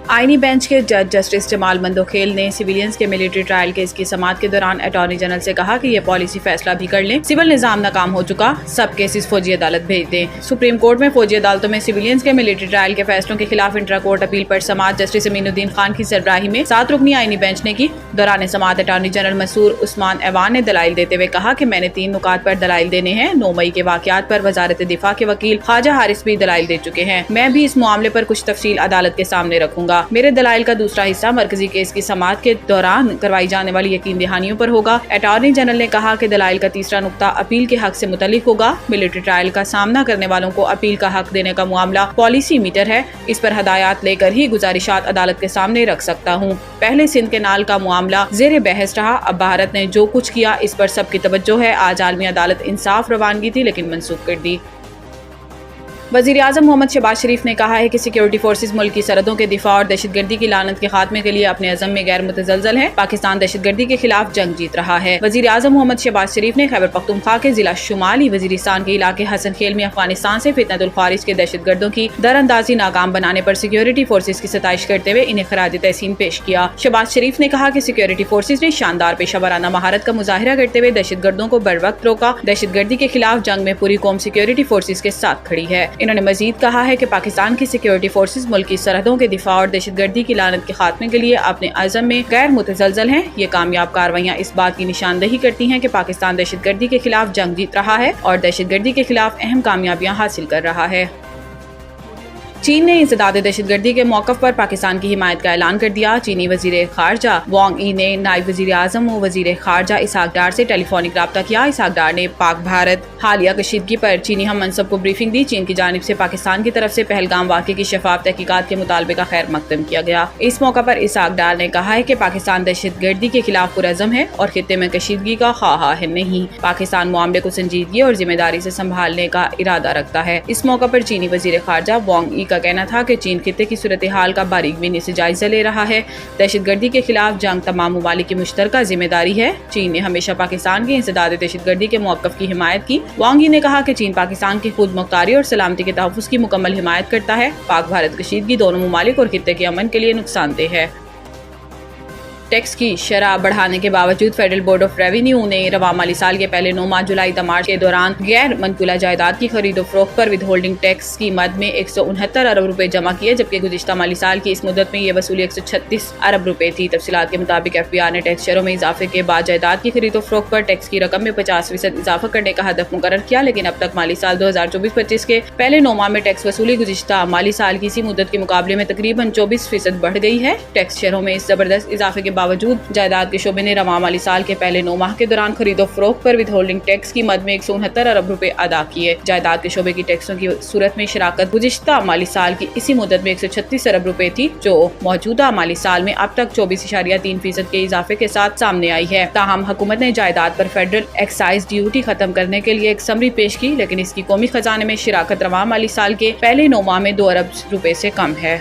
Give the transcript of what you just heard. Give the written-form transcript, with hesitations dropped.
आईनी बेंच के जज जस्टिस जमाल मंदोखेल ने सिविलियंस के मिलिट्री ट्रायल केस की समाअत के दौरान अटॉर्नी जनरल से कहा कि ये पॉलिसी फैसला भी कर लें, सिविल निजाम नाकाम हो चुका, सब केसेस फौजी अदालत भेज दें। सुप्रीम कोर्ट में फौजी अदालतों में सिविलियंस के मिलिट्री ट्रायल के फैसलों के खिलाफ इंट्रा कोर्ट अपील पर समाअत जस्टिस अमीनुद्दीन खान की सरबराही में 7 रुकनी आईनी बेंच ने की। दौरान समाअत अटॉर्नी जनरल मसूर उस्मान ऐवान ने दलाइल देते हुए कहा कि मैंने 3 नुकात पर दलाइल देने हैं। 9 मई के वाकयात पर वजारत दिफा के वकील ख्वाजा हारिस भी दलाइल दे चुके हैं। मैं भी इस मामले पर कुछ तफसील अदालत के सामने रखूंगा। मेरे दलाइल का दूसरा हिस्सा मरकजी केस की समाअत के दौरान करवाई जाने वाली यकीन दहानियों पर होगा। अटॉर्नी जनरल ने कहा कि दलाइल का तीसरा नुक्ता अपील के हक से मुतल्लिक होगा। मिलिट्री ट्रायल का सामना करने वालों को अपील का हक देने का मामला पॉलिसी मीटर है, इस पर हदायत लेकर ही गुजारिशात अदालत के सामने रख सकता हूँ। पहले सिंध के नाल का मामला जेर बहस रहा, अब भारत ने जो कुछ किया इस पर सबकी तवज्जो है। आज आलमी अदालत इंसाफ रवानगी थी लेकिन मनसूख कर दी। वज़ीर आज़म मोहम्मद शहबाज शरीफ ने कहा है कि सिक्योरिटी फोर्सेज मुल्क की सरहदों के दिफा और दहशतगर्दी की लानत के खात्मे के लिए अपने अज़म में गैर मुतज़लज़ल है। पाकिस्तान दहशतगर्दी के खिलाफ जंग जीत रहा है। वज़ीर आज़म मोहम्मद शहबाज शरीफ ने खैबर पख्तूनख्वा के जिला शुमाली वज़ीरिस्तान के इलाके हसन खेल में अफगानिस्तान से फितनतुल खारिज के दहशतगर्दों की दरअंदाजी नाकाम बनाने पर सिक्योरिटी फोर्सेज की सताइश करते हुए इन्हें खराज तहसीन पेश किया। शहबाज शरीफ ने कहा कि सिक्योरिटी फोर्सेज ने शानदार पेशा वराना महारत का मुजाहिरा करते हुए दहशतगर्दों को बर वक्त रोका। दहशतगर्दी के खिलाफ जंग में पूरी कौम सिक्योरिटी फोर्सेज के साथ खड़ी है। इन्होंने मजीद कहा है कि पाकिस्तान की सिक्योरिटी फोर्सेज मुल्क की सरहदों के दिफा और दहशतगर्दी की लानत के खात्मे के लिए अपने अज़म में गैर मुतज़लज़ल हैं। ये कामयाब कार्रवाइयाँ इस बात की निशानदही करती हैं कि पाकिस्तान दहशतगर्दी के खिलाफ जंग जीत रहा है और दहशतगर्दी के खिलाफ अहम कामयाबियाँ हासिल कर रहा है। चीन ने इंसदाद दहशतगर्दी के मौक़िफ़ पर पाकिस्तान की हिमायत का ऐलान कर दिया। चीनी वज़ीर ख़ारजा वांग यी ने नायब वज़ीर आज़म व वज़ीर ख़ारजा इसहाक डार से टेलीफोनिक रब्ता किया। इसहाक डार ने पाक भारत हालिया कशीदगी पर चीनी हम मनसब को ब्रीफिंग दी। चीन की जानिब से पाकिस्तान की तरफ से पहलगाम वाक़े की शफाफ तहकीकात के मुतालबे का खैर मकदम किया गया। इस मौका पर इसहाक डार ने कहा है कि पाकिस्तान दहशतगर्दी के खिलाफ पुरअज़म है और खित्ते में कशीदगी का ख्वाह है नहीं। पाकिस्तान मामले को संजीदगी और जिम्मेदारी से संभालने का इरादा रखता है। इस मौका पर चीनी वज़ीर ख़ारजा वांग यी का कहना था कि चीन खित्ते की सूरत हाल का बारीक बीनी से जायजा ले रहा है। दहशतगर्दी के खिलाफ जंग तमाम ममालिक की मुश्तरका जिम्मेदारी है। चीन ने हमेशा पाकिस्तान के इंसदाद दहशतगर्दी के मौक़िफ़ की हिमायत की। वांग यी ने कहा कि चीन पाकिस्तान की खुद मुख्तारी और सलामती के तहफ़्फ़ुज़ की मुकम्मल हिमायत करता है। पाक भारत कशीदगी दोनों ममालिक और खित्ते के अमन के लिए नुकसानदेह है। टैक्स की शरह बढ़ाने के बावजूद फेडरल बोर्ड ऑफ रेवेन्यू ने रवा माली साल के पहले 9 माह जुलाई त मार्च के दौरान गैर मनकुला जायदाद की खरीदो फरोख्त पर विद होल्डिंग टैक्स की मद में 169 अरब रुपए जमा किए, जबकि गुज़िश्ता माली साल की इस मुद्दत में ये वसूली 136 अरब रुपए थी। तफसीलात के मुताबिक FBI ने टैक्स शरों में इजाफे के बाद जायदाद की खरीदो फरोख्त पर टैक्स की रकम में 50% इजाफा करने का हदफ मुकर्रर किया, लेकिन अब तक माली साल 2024-25 के पहले 9 माह में टैक्स वसूली गुज़िश्ता माली साल की इसी मुद्दत के मुकाबले में तकरीबन 24% बढ़ गई है। टैक्स शरों में इस जबरदस्त इजाफे के बावजूद जायदाद के शोबे ने रवा माली साल के पहले 9 माह के दौरान खरीदो फरोख्त पर विद होल्डिंग टैक्स की मद में 169 अरब रुपए अदा किए। जायदाद के शोबे की टैक्सों की सूरत में शराकत गुज़िश्ता माली साल की इसी मुद्दत में 136 अरब रुपए थी, जो मौजूदा माली साल में अब तक 24.3% के इजाफे के साथ सामने आई है। ताहम हुकूमत ने जायदाद पर फेडरल एक्साइज ड्यूटी खत्म करने के लिए एक समरी पेश की, लेकिन इसकी कौमी खजाने में शराकत रवा माली साल के पहले 9 माह में 2 अरब रुपए से कम है।